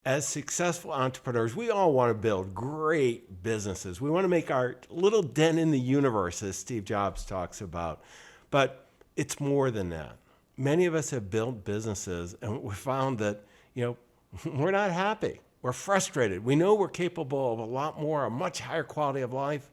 As successful entrepreneurs, we all want to build great businesses. We want to make our little dent in the universe, as Steve Jobs talks about. But it's more than that. Many of us have built businesses and we found that, we're not happy. We're frustrated. We know we're capable of a lot more, a much higher quality of life,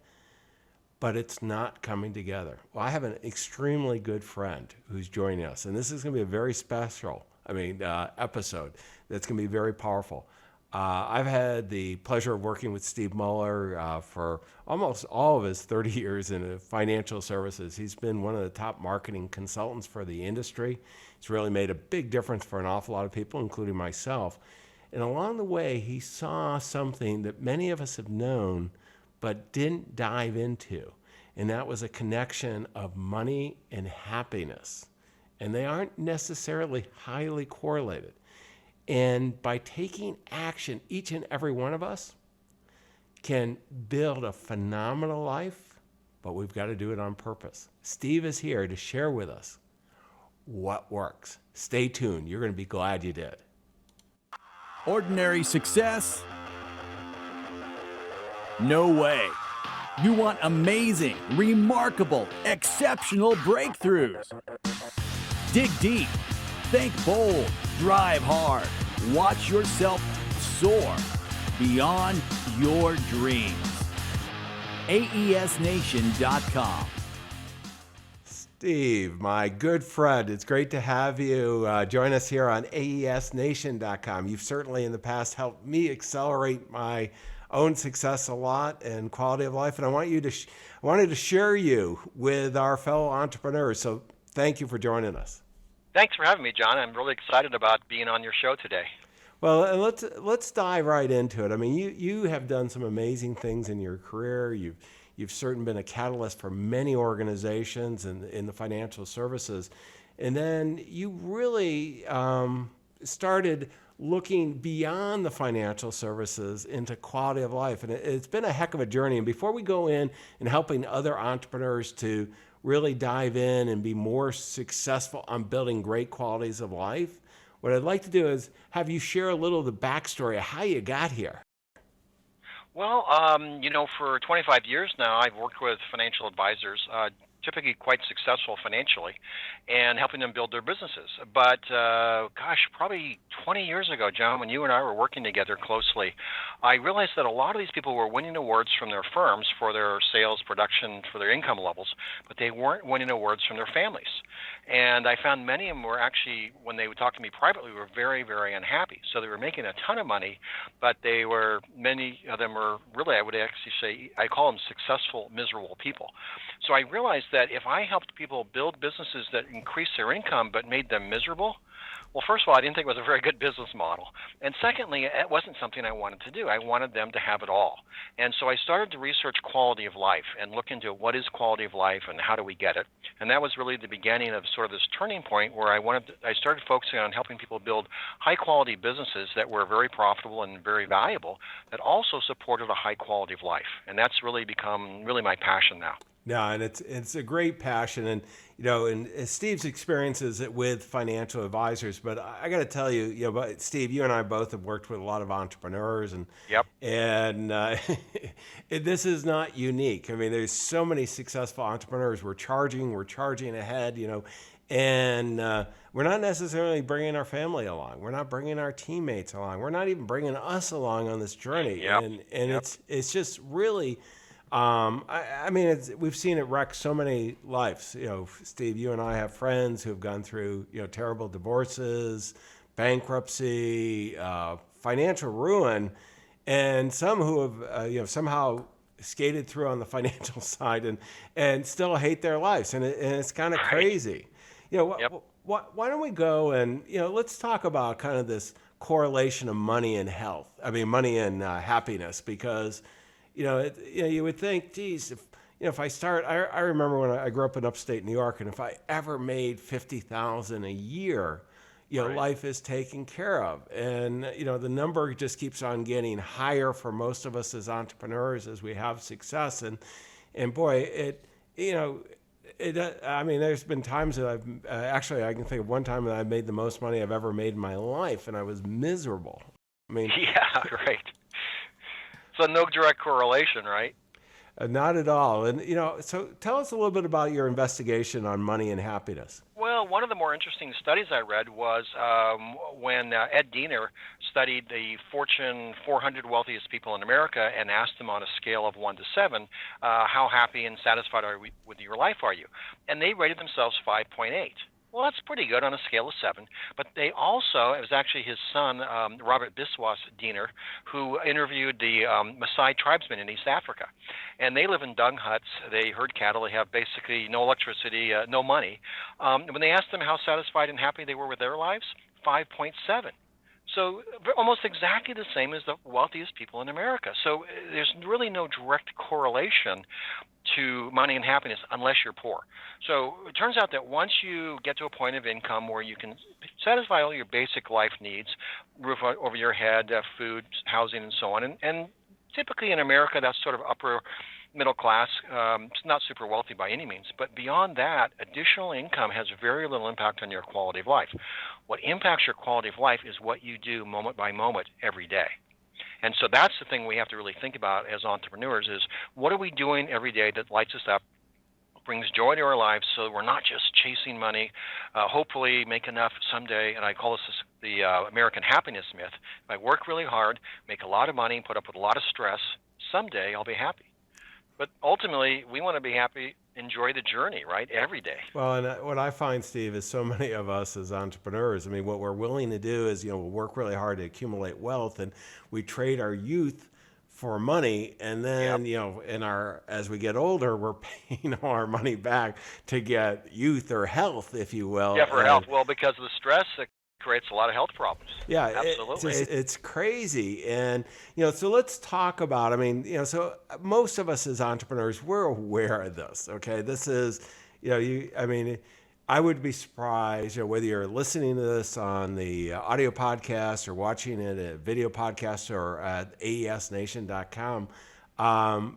but it's not coming together. Well, I have an extremely good friend who's joining us, and this is going to be a very special, episode that's going to be very powerful. I've had the pleasure of working with Steve Moeller for almost all of his 30 years in financial services. He's been one of the top marketing consultants for the industry. He's really made a big difference for an awful lot of people, including myself. And along the way, he saw something that many of us have known but didn't dive into. And that was a connection of money and happiness. And they aren't necessarily highly correlated. And by taking action, each and every one of us can build a phenomenal life, but we've got to do it on purpose. Steve is here to share with us what works. Stay tuned. You're going to be glad you did. Ordinary success? No way. You want amazing, remarkable, exceptional breakthroughs. Dig deep, think bold, drive hard, watch yourself soar beyond your dreams. AESNation.com. Steve, my good friend, it's great to have you join us here on AESNation.com. You've certainly in the past helped me accelerate my own success a lot and quality of life, and I wanted to share you with our fellow entrepreneurs. So thank you for joining us. Thanks for having me, John. I'm really excited about being on your show today. Well, and let's dive right into it. I mean, you have done some amazing things in your career. You've certainly been a catalyst for many organizations in the financial services, and then you really started looking beyond the financial services into quality of life. And it's been a heck of a journey. And before we go in and helping other entrepreneurs to really dive in and be more successful on building great qualities of life, what I'd like to do is have you share a little of the backstory of how you got here. Well, for 25 years now, I've worked with financial advisors, typically quite successful financially, and helping them build their businesses. But probably 20 years ago, John, when you and I were working together closely, I realized that a lot of these people were winning awards from their firms for their sales, production, for their income levels, but they weren't winning awards from their families. And I found many of them were actually, when they would talk to me privately, were very, very unhappy. So they were making a ton of money, but many of them were really, I would actually say, I call them successful, miserable people. So I realized that if I helped people build businesses that increased their income but made them miserable, well, first of all, I didn't think it was a very good business model. And secondly, it wasn't something I wanted to do. I wanted them to have it all. And so I started to research quality of life and look into what is quality of life and how do we get it. And that was really the beginning of sort of this turning point where I started focusing on helping people build high-quality businesses that were very profitable and very valuable that also supported a high quality of life. And that's really become my passion now. No, and it's a great passion, and and Steve's experiences with financial advisors. But I got to tell you, but Steve, you and I both have worked with a lot of entrepreneurs, and Yep. and this is not unique. I mean, there's so many successful entrepreneurs. We're charging ahead, and we're not necessarily bringing our family along. We're not bringing our teammates along. We're not even bringing us along on this journey. Yep. And Yep. it's just really. We've seen it wreck so many lives. Steve, you and I have friends who have gone through, terrible divorces, bankruptcy, financial ruin, and some who have, somehow skated through on the financial side and still hate their lives. And it's kind of crazy. Yep. Why don't we go and, let's talk about kind of this correlation of money and health. I mean, money and happiness, because you would think, geez, if I start, I remember when I grew up in upstate New York, and if I ever made $50,000 a year, Right. life is taken care of. And, the number just keeps on getting higher for most of us as entrepreneurs as we have success. And boy, there's been times that I can think of one time that I made the most money I've ever made in my life, and I was miserable. I mean, Yeah, right. So no direct correlation, right? not at all. And, so tell us a little bit about your investigation on money and happiness. Well, one of the more interesting studies I read was when Ed Diener studied the Fortune 400 wealthiest people in America and asked them on a scale of 1 to 7, how happy and satisfied with your life are you? And they rated themselves 5.8. Well, that's pretty good on a scale of 7. But they also, it was actually his son, Robert Biswas Diener, who interviewed the Maasai tribesmen in East Africa. And they live in dung huts. They herd cattle. They have basically no electricity, no money. When they asked them how satisfied and happy they were with their lives, 5.7. So almost exactly the same as the wealthiest people in America. So there's really no direct correlation to money and happiness unless you're poor. So it turns out that once you get to a point of income where you can satisfy all your basic life needs, roof over your head, food, housing, and so on, and typically in America that's sort of upper middle class. It's not super wealthy by any means, but beyond that, additional income has very little impact on your quality of life. What impacts your quality of life is what you do moment by moment every day. And so that's the thing we have to really think about as entrepreneurs is what are we doing every day that lights us up, brings joy to our lives so we're not just chasing money, hopefully make enough someday, and I call this the American happiness myth. If I work really hard, make a lot of money, put up with a lot of stress, someday I'll be happy. But ultimately, we want to be happy, enjoy the journey, right, every day. Well, and what I find, Steve, is so many of us as entrepreneurs, I mean, what we're willing to do is, we'll work really hard to accumulate wealth, and we trade our youth for money, and then, Yep. as we get older, we're paying all our money back to get youth or health, if you will. Yeah, for health. Well, because of the stress, it creates a lot of health problems. Yeah, Absolutely. it's crazy. And, so let's talk about, I mean, so most of us as entrepreneurs, we're aware of this, okay? This is, I mean, I would be surprised, whether you're listening to this on the audio podcast or watching it at video podcast or at aesnation.com.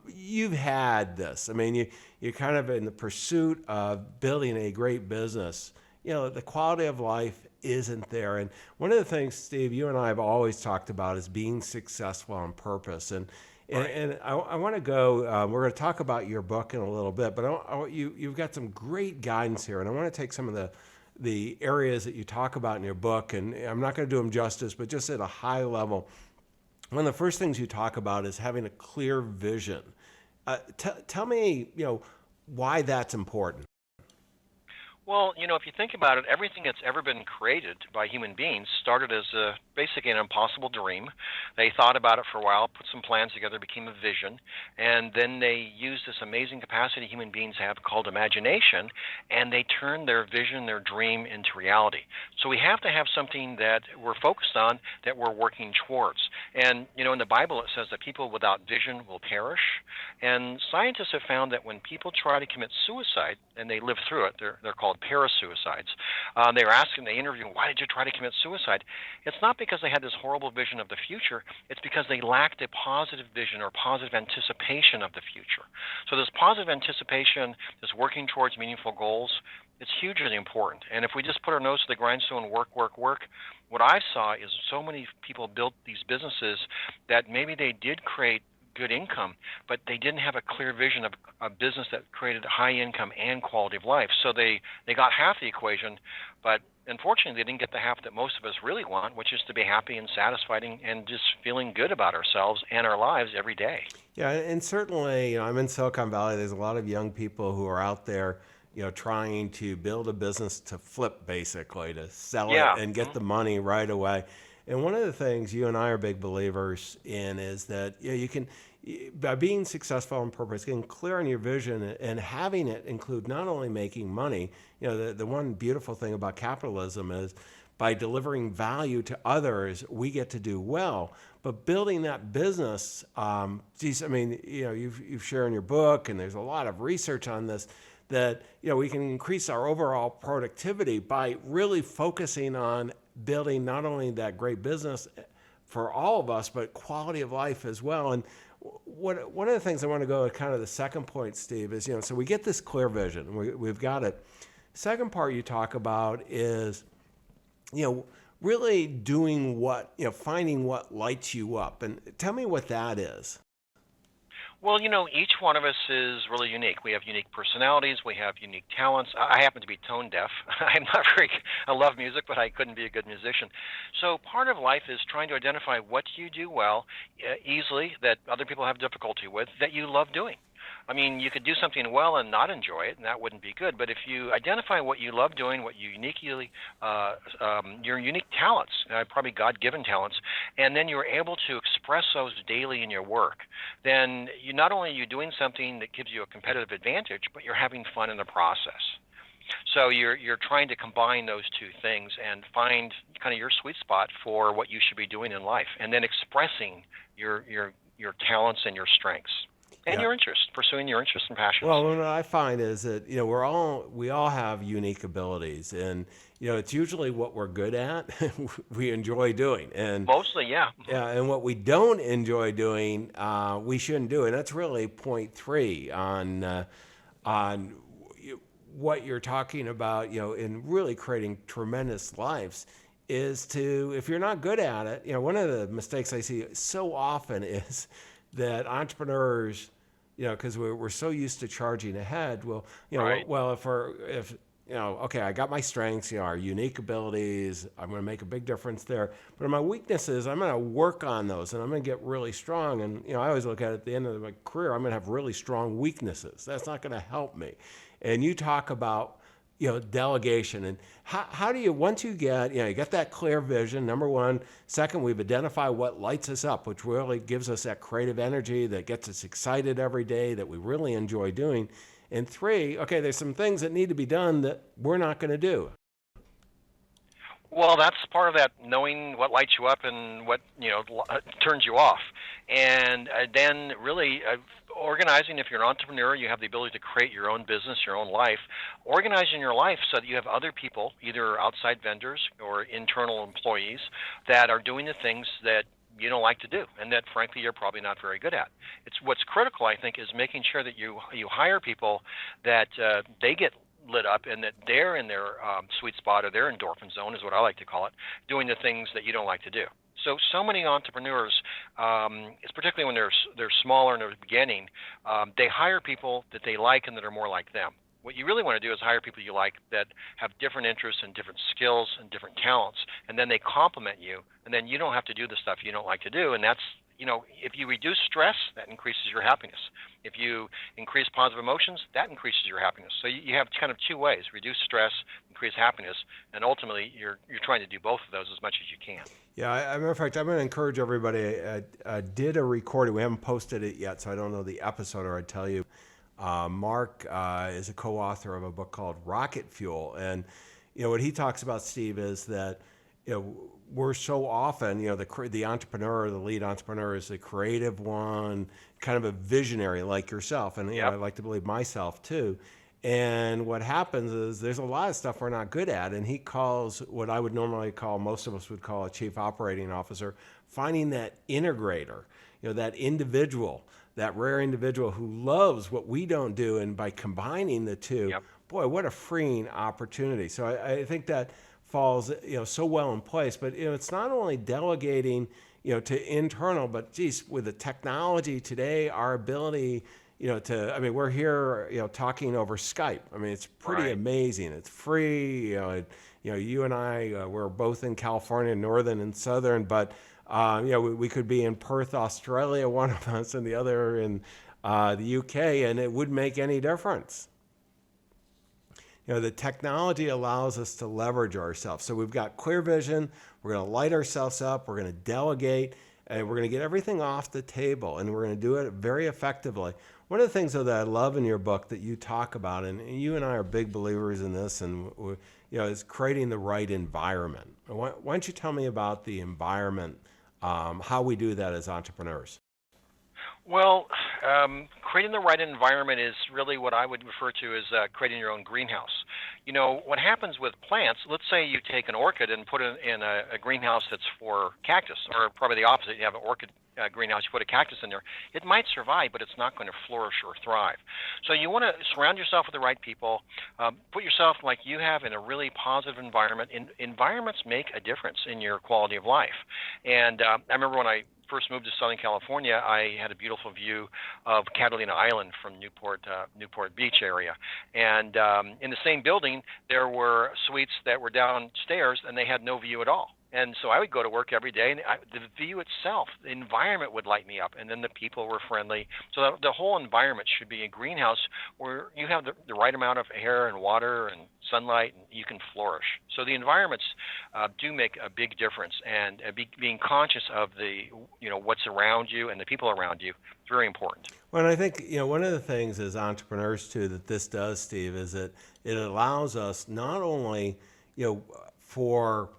You've had this. I mean, you're kind of in the pursuit of building a great business. The quality of life isn't there. And one of the things, Steve, you and I have always talked about is being successful on purpose. And Right. and I want to go. We're going to talk about your book in a little bit, but you've got some great guidance here, and I want to take some of the areas that you talk about in your book, and I'm not going to do them justice, but just at a high level. One of the first things you talk about is having a clear vision. Tell me, why that's important. Well, if you think about it, everything that's ever been created by human beings started as basically an impossible dream. They thought about it for a while, put some plans together, became a vision, and then they used this amazing capacity human beings have called imagination, and they turned their vision, their dream into reality. So we have to have something that we're focused on, that we're working towards. And, in the Bible it says that people without vision will perish. And scientists have found that when people try to commit suicide, and they live through it, they're called parasuicides. They interview them, why did you try to commit suicide? It's not because they had this horrible vision of the future. It's because they lacked a positive vision or positive anticipation of the future. So this positive anticipation, this working towards meaningful goals, it's hugely important. And if we just put our nose to the grindstone, work, what I saw is so many people built these businesses that maybe they did create good income, but they didn't have a clear vision of a business that created high income and quality of life. So they got half the equation, but unfortunately they didn't get the half that most of us really want, which is to be happy and satisfied and just feeling good about ourselves and our lives every day. Yeah, and certainly, I'm in Silicon Valley. There's a lot of young people who are out there, trying to build a business to flip, basically, to sell it Yeah. and get the money right away. And one of the things you and I are big believers in is that you can, by being successful on purpose, getting clear on your vision and having it include not only making money. The one beautiful thing about capitalism is by delivering value to others, we get to do well. But building that business, geez, I mean, you've shared in your book, and there's a lot of research on this, that we can increase our overall productivity by really focusing on building not only that great business for all of us, but quality of life as well. And one of the things I want to go at kind of the second point, Steve, is so we get this clear vision, we've got it. Second part you talk about is really doing what, finding what lights you up. And tell me what that is. Well, each one of us is really unique. We have unique personalities. We have unique talents. I happen to be tone deaf. I'm not very. I love music, but I couldn't be a good musician. So part of life is trying to identify what you do well, easily, that other people have difficulty with, that you love doing. I mean, you could do something well and not enjoy it, and that wouldn't be good. But if you identify what you love doing, what you uniquely, your unique talents, probably God-given talents, and then you're able to express those daily in your work, then you not only are you doing something that gives you a competitive advantage, but you're having fun in the process. So you're trying to combine those two things and find kind of your sweet spot for what you should be doing in life, and then expressing your talents and your strengths. And Yeah. your interest, pursuing your interests and passions. Well, what I find is that we all have unique abilities, and it's usually what we're good at, we enjoy doing, and Mostly, yeah. yeah, and what we don't enjoy doing, we shouldn't do. And that's really point three on what you're talking about. In really creating tremendous lives, is to, if you're not good at it, one of the mistakes I see so often is that entrepreneurs, because we're so used to charging ahead. Well, Right. well, if okay, I got my strengths, our unique abilities, I'm going to make a big difference there. But my weaknesses, I'm going to work on those, and I'm going to get really strong. And I always look at it at the end of my career, I'm going to have really strong weaknesses. That's not going to help me. And you talk about delegation, and how do you, once you get, you got that clear vision, number one. Second, we've identified what lights us up, which really gives us that creative energy that gets us excited every day, that we really enjoy doing. And three, okay, there's some things that need to be done that we're not going to do. Well, that's part of that, knowing what lights you up and what turns you off, and then really organizing. If you're an entrepreneur, you have the ability to create your own business, your own life. Organizing your life so that you have other people, either outside vendors or internal employees, that are doing the things that you don't like to do, and that frankly you're probably not very good at. It's what's critical, I think, is making sure that you hire people that they get lit up and that they're in their sweet spot, or their endorphin zone is what I like to call it, doing the things that you don't like to do. So many entrepreneurs, it's particularly when they're smaller and they're beginning, they hire people that they like and that are more like them. What you really want to do is hire people you like that have different interests and different skills and different talents, and then they complement you, and then you don't have to do the stuff you don't like to do. And that's, if you reduce stress, that increases your happiness. If you increase positive emotions, that increases your happiness. So you have kind of two ways: reduce stress, increase happiness, and ultimately you're trying to do both of those as much as you can. Yeah, as a matter of fact, I'm going to encourage everybody. I did a recording. We haven't posted it yet, so I don't know the episode, or I'd tell you. Mark is a co-author of a book called Rocket Fuel, and what he talks about, Steve, is that we're so often, the entrepreneur, the lead entrepreneur, is the creative one, kind of a visionary like yourself, and Yep. I like to believe myself too. And what happens is there's a lot of stuff we're not good at, and he calls what I would normally call, most of us would call, a chief operating officer, finding that integrator, that individual, that rare individual who loves what we don't do, and by combining the two, Yep. boy, what a freeing opportunity. So I think that falls so well in place. But it's not only delegating to internal, but geez, with the technology today, our ability we're here talking over Skype. I mean, it's pretty Right. amazing. It's free. You and I, we're both in California, northern and southern, but we could be in Perth, Australia, one of us, and the other in the UK, and it wouldn't make any difference. The technology allows us to leverage ourselves. So we've got clear vision. We're going to light ourselves up. We're going to delegate, and we're going to get everything off the table, and we're going to do it very effectively. One of the things, though, that I love in your book that you talk about, and you and I are big believers in this, and is creating the right environment. Why don't you tell me about the environment, how we do that as entrepreneurs? Well, creating the right environment is really what I would refer to as creating your own greenhouse. You know, what happens with plants, let's say you take an orchid and put it in a greenhouse that's for cactus, or probably the opposite. You have an orchid greenhouse, you put a cactus in there. It might survive, but it's not going to flourish or thrive. So you want to surround yourself with the right people. Put yourself, like you have, in a really positive environment. Environments make a difference in your quality of life. And I remember when I first moved to Southern California, I had a beautiful view of Catalina Island from Newport Beach area. And in the same building, there were suites that were downstairs, and they had no view at all. And so I would go to work every day, and the view itself, the environment would light me up, and then the people were friendly. So the whole environment should be a greenhouse where you have the right amount of air and water and sunlight, and you can flourish. So the environments do make a big difference, and being conscious of what's around you and the people around you is very important. Well, and I think, one of the things as entrepreneurs too that this does, Steve, is that it allows us not only, for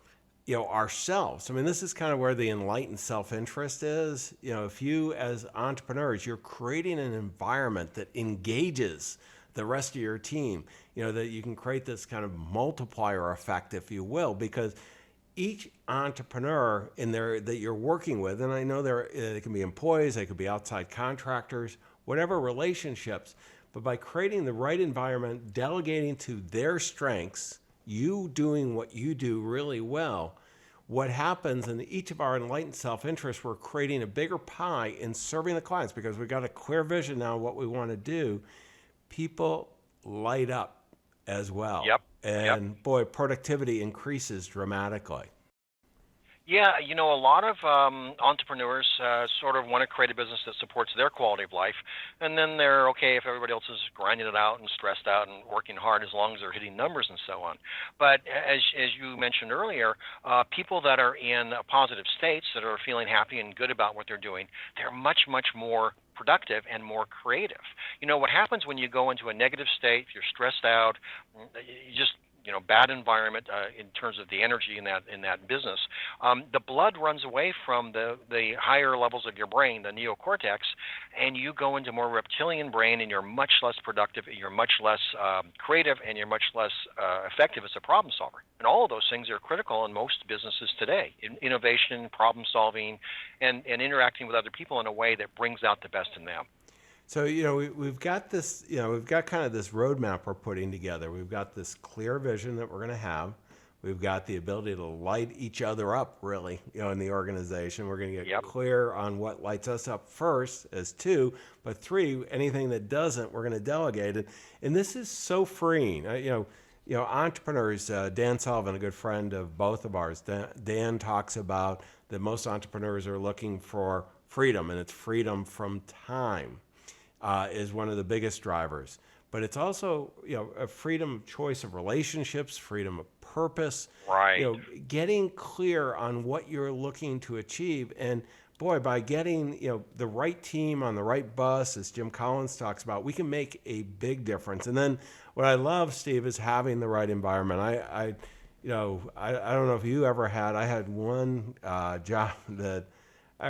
ourselves. I mean, this is kind of where the enlightened self-interest is. If you as entrepreneurs, you're creating an environment that engages the rest of your team, that you can create this kind of multiplier effect, if you will, because each entrepreneur in there that you're working with, and I know they can be employees, they could be outside contractors, whatever relationships, but by creating the right environment, delegating to their strengths, you doing what you do really well, what happens in each of our enlightened self-interest, we're creating a bigger pie in serving the clients because we've got a clear vision now of what we want to do. People light up as well. Yep. And boy, productivity increases dramatically. Yeah, a lot of entrepreneurs sort of want to create a business that supports their quality of life, and then they're okay if everybody else is grinding it out and stressed out and working hard as long as they're hitting numbers and so on. But as you mentioned earlier, people that are in positive states, that are feeling happy and good about what they're doing, they're much, much more productive and more creative. What happens when you go into a negative state, if you're stressed out, you just bad environment in terms of the energy in that business, the blood runs away from the higher levels of your brain, the neocortex, and you go into more reptilian brain, and you're much less productive, you're much less creative, and you're much less effective as a problem solver. And all of those things are critical in most businesses today: innovation, problem solving, and interacting with other people in a way that brings out the best in them. So, we've got this, we've got kind of this roadmap we're putting together. We've got this clear vision that we're going to have. We've got the ability to light each other up, really, in the organization. We're going to get clear on what lights us up first as two, but three, anything that doesn't, we're going to delegate it. And this is so freeing. Entrepreneurs, Dan Sullivan, a good friend of both of ours, Dan talks about that most entrepreneurs are looking for freedom, and it's freedom from time. Is one of the biggest drivers, but it's also a freedom choice of relationships, freedom of purpose. Right. Getting clear on what you're looking to achieve, and boy, by getting the right team on the right bus, as Jim Collins talks about, we can make a big difference. And then what I love, Steve, is having the right environment. I don't know if you ever had. I had one job that,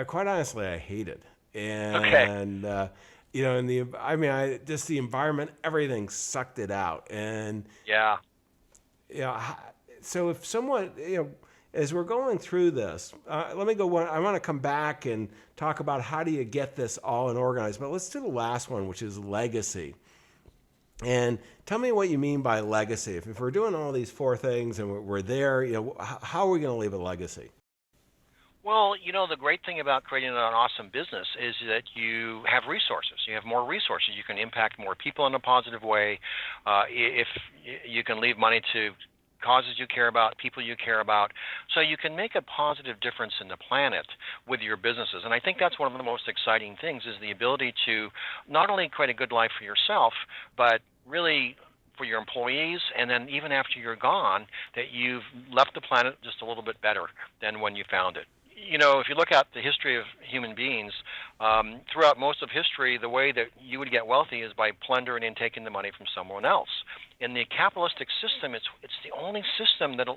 quite honestly, I hated, and. Okay. Just the environment, everything sucked it out. And so if someone, as we're going through this, I want to come back and talk about how do you get this all and organized, but let's do the last one, which is legacy. And tell me what you mean by legacy. If we're doing all these four things and we're there, how are we going to leave a legacy? Well, the great thing about creating an awesome business is that you have resources. You have more resources. You can impact more people in a positive way. If you can leave money to causes you care about, people you care about, so you can make a positive difference in the planet with your businesses. And I think that's one of the most exciting things, is the ability to not only create a good life for yourself, but really for your employees, and then even after you're gone, that you've left the planet just a little bit better than when you found it. if you look at the history of human beings, throughout most of history, the way that you would get wealthy is by plundering and taking the money from someone else. In the capitalistic system, it's the only system that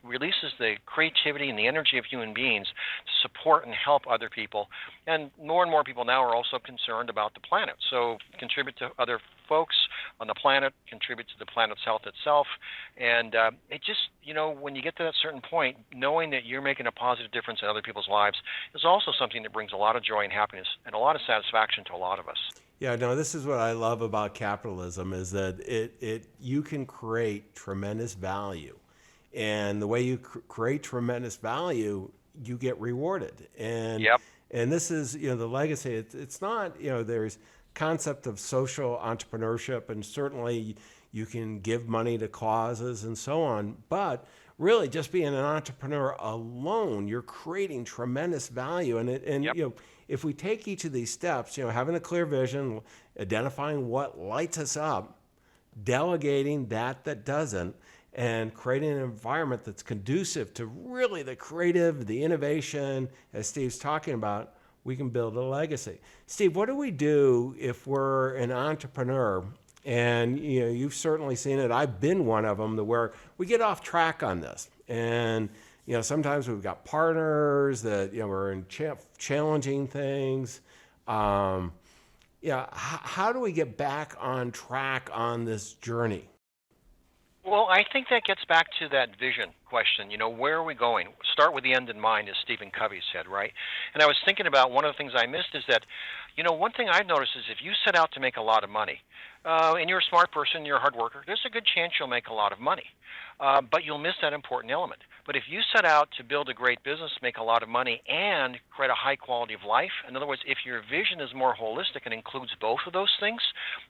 releases the creativity and the energy of human beings to support and help other people. And more people now are also concerned about the planet. So contribute to other folks on the planet, contribute to the planet's health itself. And it just, when you get to that certain point, knowing that you're making a positive difference in other people's lives is also something that brings a lot of joy and happiness and a lot of satisfaction to a lot of us. Yeah, no, this is what I love about capitalism is that you can create tremendous value. And the way you create tremendous value, you get rewarded. And Yep. and this is, the legacy. It's not, there's concept of social entrepreneurship, and certainly you can give money to causes and so on. But really, just being an entrepreneur alone, you're creating tremendous value. Yep. If we take each of these steps, having a clear vision, identifying what lights us up, delegating that doesn't, and creating an environment that's conducive to really the creative, the innovation, as Steve's talking about, we can build a legacy. Steve, what do we do if we're an entrepreneur? And you've certainly seen it. I've been one of them, where we get off track on this. And sometimes we've got partners that we're in challenging things. How do we get back on track on this journey? Well, I think that gets back to that vision question. Where are we going? Start with the end in mind, as Stephen Covey said, right? And I was thinking about one of the things I missed is that, one thing I've noticed is if you set out to make a lot of money, and you're a smart person, you're a hard worker, there's a good chance you'll make a lot of money. But you'll miss that important element. But if you set out to build a great business, make a lot of money, and create a high quality of life, in other words, if your vision is more holistic and includes both of those things,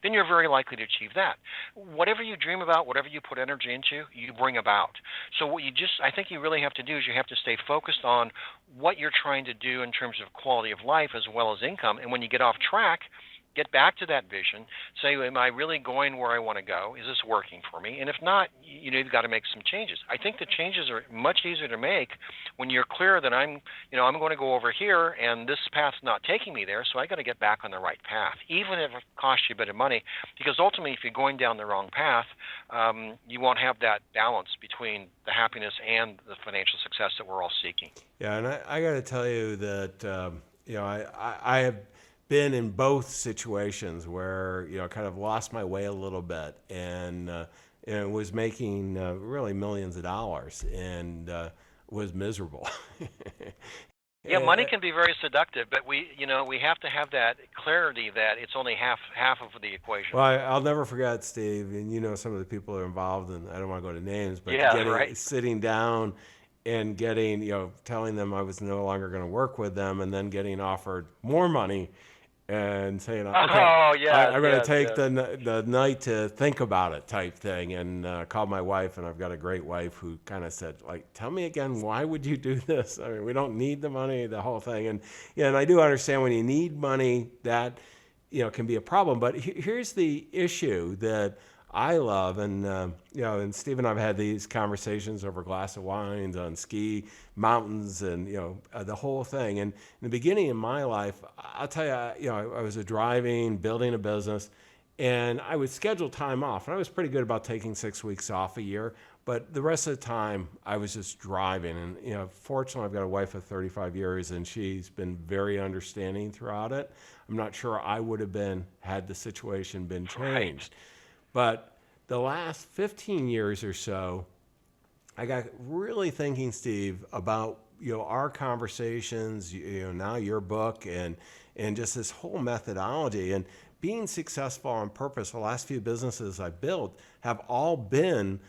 then you're very likely to achieve that. Whatever you dream about, whatever you put energy into, you bring about. So what I think you really have to do is you have to stay focused on what you're trying to do in terms of quality of life as well as income. And when you get off track, get back to that vision. Say, am I really going where I want to go? Is this working for me? And if not, you've got to make some changes. I think the changes are much easier to make when you're clear that I'm going to go over here and this path's not taking me there, so I got to get back on the right path, even if it costs you a bit of money, because ultimately if you're going down the wrong path, you won't have that balance between the happiness and the financial success that we're all seeking. Yeah, and I got to tell you that, I have been in both situations where kind of lost my way a little bit and was making really millions of dollars and was miserable. Yeah, money can be very seductive, but we have to have that clarity that it's only half of the equation. Well, I'll never forget, Steve, and some of the people that are involved, and I don't want to go to names, but sitting down and getting, telling them I was no longer going to work with them, and then getting offered more money. And saying, okay, I'm going to take the night to think about it type thing, and called my wife, and I've got a great wife who kind of said, tell me again, why would you do this? I mean, we don't need the money, the whole thing. And I do understand when you need money, that, can be a problem. But here's the issue that I love, and Steve and I've had these conversations over a glass of wine on ski mountains, and the whole thing. And in the beginning of my life, I'll tell you, I was driving, building a business, and I would schedule time off, and I was pretty good about taking 6 weeks off a year. But the rest of the time, I was just driving. And fortunately, I've got a wife of 35 years, and she's been very understanding throughout it. I'm not sure I would have been had the situation been changed. Right. But the last 15 years or so, I got really thinking, Steve, about our conversations, now your book, and just this whole methodology, and being successful on purpose. The last few businesses I built have all been,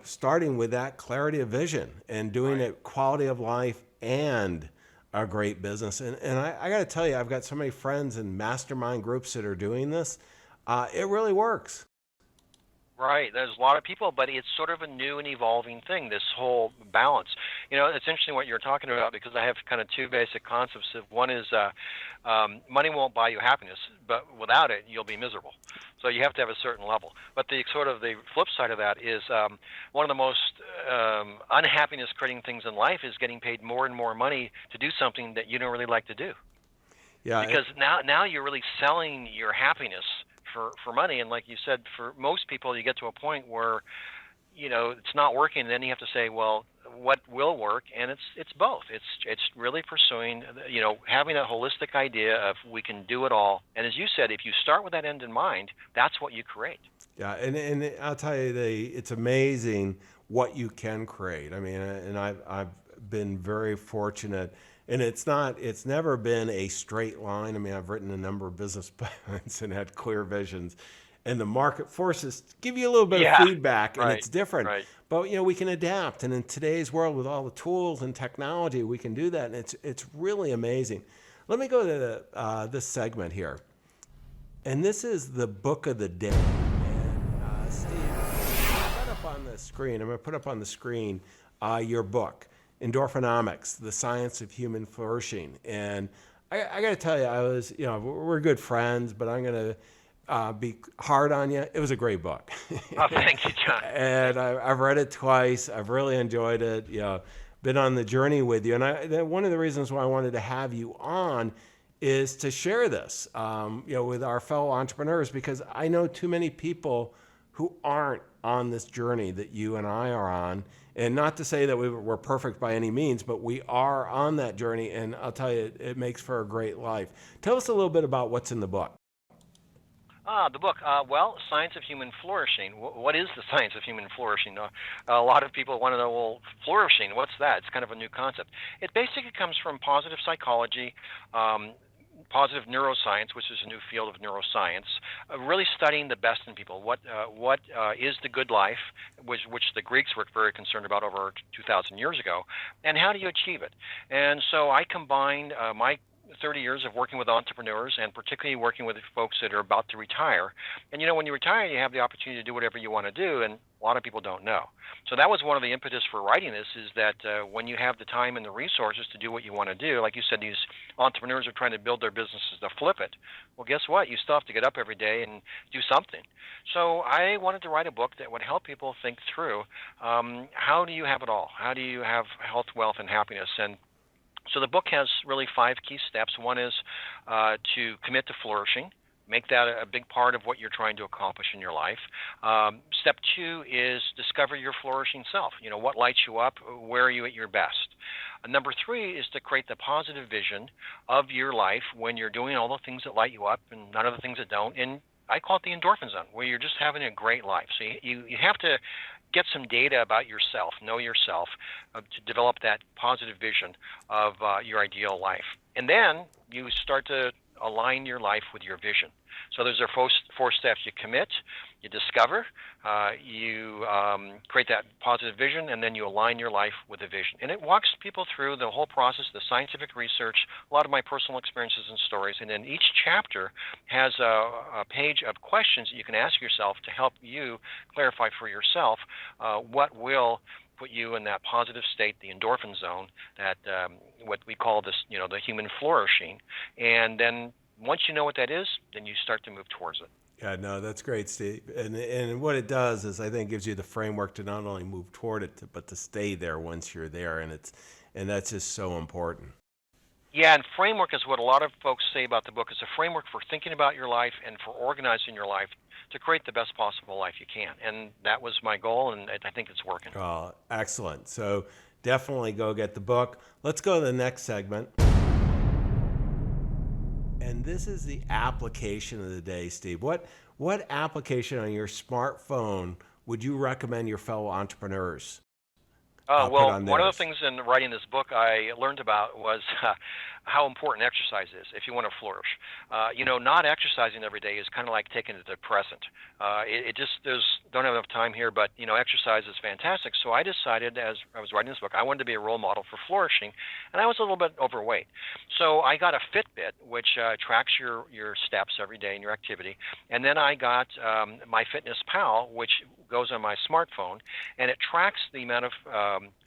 starting with that clarity of vision and doing it quality of life and a great business. And I got to tell you, I've got so many friends and mastermind groups that are doing this. It really works. Right. There's a lot of people, but it's sort of a new and evolving thing, this whole balance. It's interesting what you're talking about because I have kind of two basic concepts. One is money won't buy you happiness, but without it, you'll be miserable. So you have to have a certain level. But the sort of the flip side of that is one of the most unhappiness creating things in life is getting paid more and more money to do something that you don't really like to do. Yeah, Because now you're really selling your happiness for money, and like you said, for most people you get to a point where it's not working, and then you have to say, well, what will work? And it's both. It's really pursuing, having a holistic idea of we can do it all. And as you said, if you start with that end in mind, that's what you create. yeah, and I'll tell you, it's amazing what you can create. I mean, and I've been very fortunate, and it's never been a straight line. I mean, I've written a number of business plans and had clear visions, and the market forces give you a little bit of Yeah. feedback, and Right. it's different. Right. But we can adapt, and in today's world with all the tools and technology, we can do that, and it's really amazing. Let me go to this segment here. And this is the book of the day. And Steve, put up on the screen. I'm going to put up on the screen your book, Endorphinomics: The Science of Human Flourishing. And I got to tell you, we're good friends, but I'm going to be hard on you. It was a great book. Oh, thank you, John. And I've read it twice. I've really enjoyed it. Been on the journey with you. And one of the reasons why I wanted to have you on is to share this, with our fellow entrepreneurs, because I know too many people who aren't on this journey that you and I are on. And not to say that we're perfect by any means, but we are on that journey. And I'll tell you, it makes for a great life. Tell us a little bit about what's in the book. The book, Science of Human Flourishing. What is the science of human flourishing? A lot of people want to know, well, flourishing, what's that? It's kind of a new concept. It basically comes from positive psychology, positive neuroscience, which is a new field of neuroscience, really studying the best in people. What is the good life, which the Greeks were very concerned about over 2,000 years ago, and how do you achieve it? And so I combined my 30 years of working with entrepreneurs and particularly working with folks that are about to retire. And when you retire, you have the opportunity to do whatever you want to do, and a lot of people don't know. So that was one of the impetus for writing this, is that when you have the time and the resources to do what you want to do, like you said, these entrepreneurs are trying to build their businesses to flip it. Well, guess what? You still have to get up every day and do something. So I wanted to write a book that would help people think through how do you have it all? How do you have health, wealth, and happiness? And so the book has really 5 key steps. One is to commit to flourishing. Make that a big part of what you're trying to accomplish in your life. Step 2 is discover your flourishing self. What lights you up? Where are you at your best? Number 3 is to create the positive vision of your life when you're doing all the things that light you up and none of the things that don't. And I call it the Endorphin Zone, where you're just having a great life. So you have to get some data about yourself, know yourself, to develop that positive vision of your ideal life. And then you start to align your life with your vision. So there's our 4 steps. You commit, you discover, you create that positive vision, and then you align your life with a vision. And it walks people through the whole process, the scientific research, a lot of my personal experiences and stories. And then each chapter has a page of questions that you can ask yourself to help you clarify for yourself what will put you in that positive state, the endorphin zone, that what we call this, the human flourishing. And then once you know what that is, then you start to move towards it. Yeah, no, that's great, Steve. And what it does is, I think, gives you the framework to not only move toward it, but to stay there once you're there, and that's just so important. Yeah, and framework is what a lot of folks say about the book. It's a framework for thinking about your life and for organizing your life to create the best possible life you can. And that was my goal, and I think it's working. Oh, excellent. So definitely go get the book. Let's go to the next segment. And this is the application of the day, Steve. What application on your smartphone would you recommend your fellow entrepreneurs? Well, one of the things in writing this book I learned about was how important exercise is if you want to flourish. Not exercising every day is kind of like taking a depressant. It just don't have enough time here, but exercise is fantastic. So I decided, as I was writing this book, I wanted to be a role model for flourishing, and I was a little bit overweight. So I got a Fitbit, which tracks your steps every day and your activity, and then I got my Fitness Pal, which goes on my smartphone, and it tracks the amount of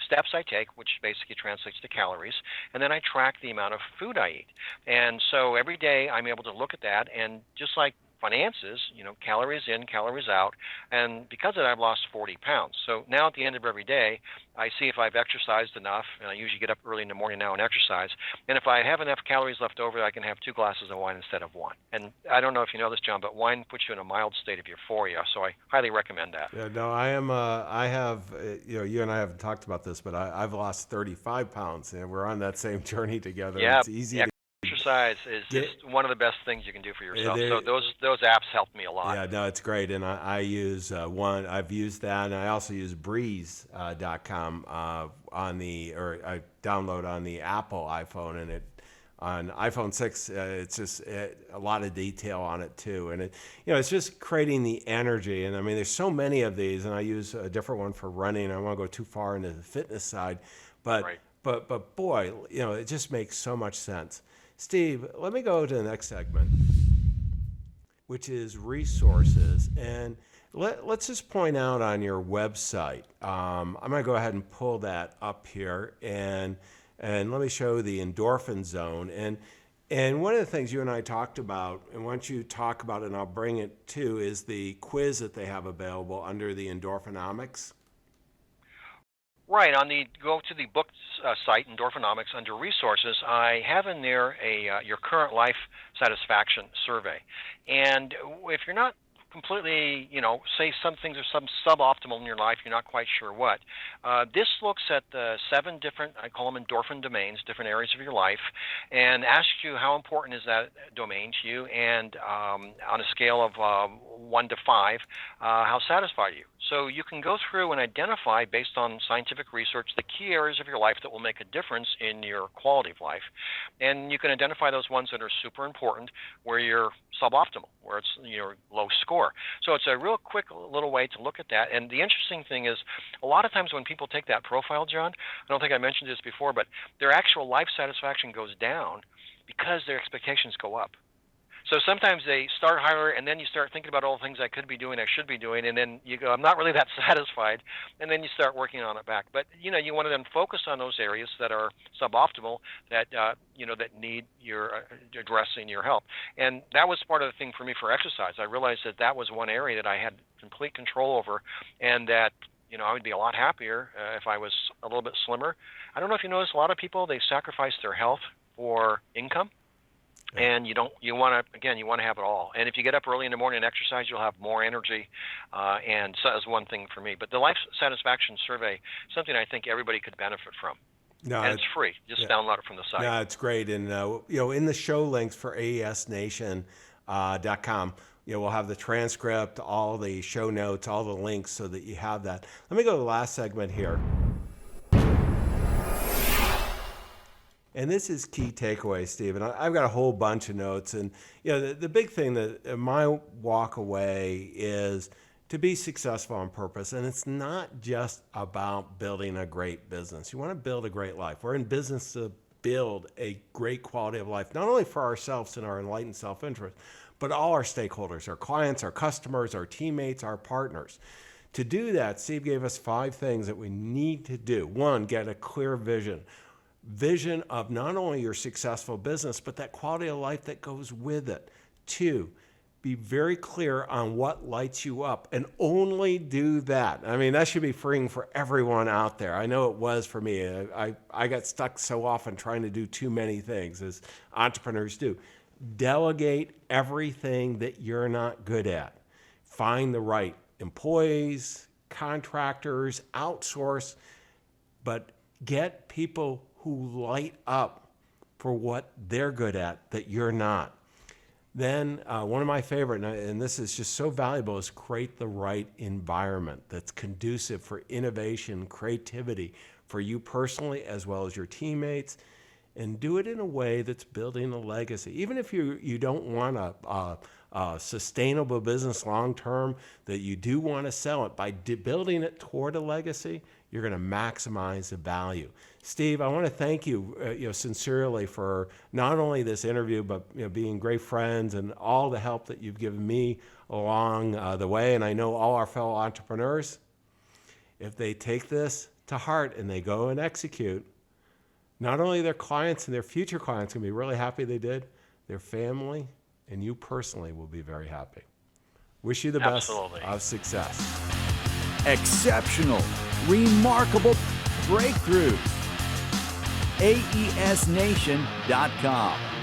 steps I take, which basically translates to calories, and then I track the amount of food I eat. And so every day I'm able to look at that, and just like finances, calories in, calories out, and because of that, I've lost 40 pounds. So now at the end of every day, I see if I've exercised enough, and I usually get up early in the morning now and exercise, and if I have enough calories left over, I can have 2 glasses of wine instead of 1. And I don't know if you know this, John, but wine puts you in a mild state of euphoria, so I highly recommend that. Yeah, no, I have, you and I haven't talked about this, but I've lost 35 pounds, and we're on that same journey together. Yeah, It's easy to exercise is just one of the best things you can do for yourself. There- So those apps helped me a lot. Yeah, no, it's great, and I use one. I've used that, and I also use Breeze.com I download on the Apple iPhone, and on iPhone 6, it's just a lot of detail on it too, and it's just creating the energy. And I mean, there's so many of these, and I use a different one for running. I don't want to go too far into the fitness side, but Right. but boy, it just makes so much sense. Steve, let me go to the next segment, which is resources. And let's just point out on your website, I'm going to go ahead and pull that up here, and let me show the Endorphin Zone. And one of the things you and I talked about, and once you talk about it, and I'll bring it to, is the quiz that they have available under the Endorphinomics. Right. Go to the book site, Endorphinomics, under resources. I have in there your current life satisfaction survey. And if you're not completely, say some things are suboptimal in your life, you're not quite sure what. This looks at the 7 different, I call them endorphin domains, different areas of your life, and asks you how important is that domain to you, and on a scale of 1 to 5, how satisfied are you? So you can go through and identify, based on scientific research, the key areas of your life that will make a difference in your quality of life. And you can identify those ones that are super important, where you're suboptimal, where it's your low score. So it's a real quick little way to look at that. And the interesting thing is, a lot of times when people take that profile, John, I don't think I mentioned this before, but their actual life satisfaction goes down because their expectations go up. So sometimes they start higher, and then you start thinking about all the things I could be doing, I should be doing, and then you go, I'm not really that satisfied, and then you start working on it back. But you want to then focus on those areas that are suboptimal, that that need your addressing your help. And that was part of the thing for me for exercise. I realized that was one area that I had complete control over, and that I would be a lot happier if I was a little bit slimmer. I don't know if you notice, a lot of people, they sacrifice their health for income. And you want to have it all. And if you get up early in the morning and exercise, you'll have more energy. And so that's one thing for me. But the life satisfaction survey, something I think everybody could benefit from. No, and it's free. Just download it from the site. No, it's great. And in the show links for AESNation.com, we'll have the transcript, all the show notes, all the links, so that you have that. Let me go to the last segment here. And this is key takeaway, Steve. And I've got a whole bunch of notes. And the big thing that my walk away is to be successful on purpose. And it's not just about building a great business. You want to build a great life. We're in business to build a great quality of life, not only for ourselves and our enlightened self-interest, but all our stakeholders, our clients, our customers, our teammates, our partners. To do that, Steve gave us 5 things that we need to do. 1, get a clear vision of not only your successful business, but that quality of life that goes with it. 2, be very clear on what lights you up, and only do that. I mean, that should be freeing for everyone out there. I know it was for me. I got stuck so often trying to do too many things, as entrepreneurs do. Delegate everything that you're not good at. Find the right employees, contractors, outsource, but get people who light up for what they're good at that you're not. Then one of my favorite, and this is just so valuable, is create the right environment that's conducive for innovation, creativity for you personally, as well as your teammates. and do it in a way that's building a legacy. Even if you don't want a sustainable business long term, that you do want to sell it, by building it toward a legacy, you're going to maximize the value. Steve, I want to thank you, sincerely for not only this interview, but being great friends and all the help that you've given me along the way. And I know all our fellow entrepreneurs, if they take this to heart and they go and execute, not only their clients and their future clients can be really happy they did, their family and you personally will be very happy. Wish you the best of success. Exceptional, remarkable breakthroughs. AESNation.com.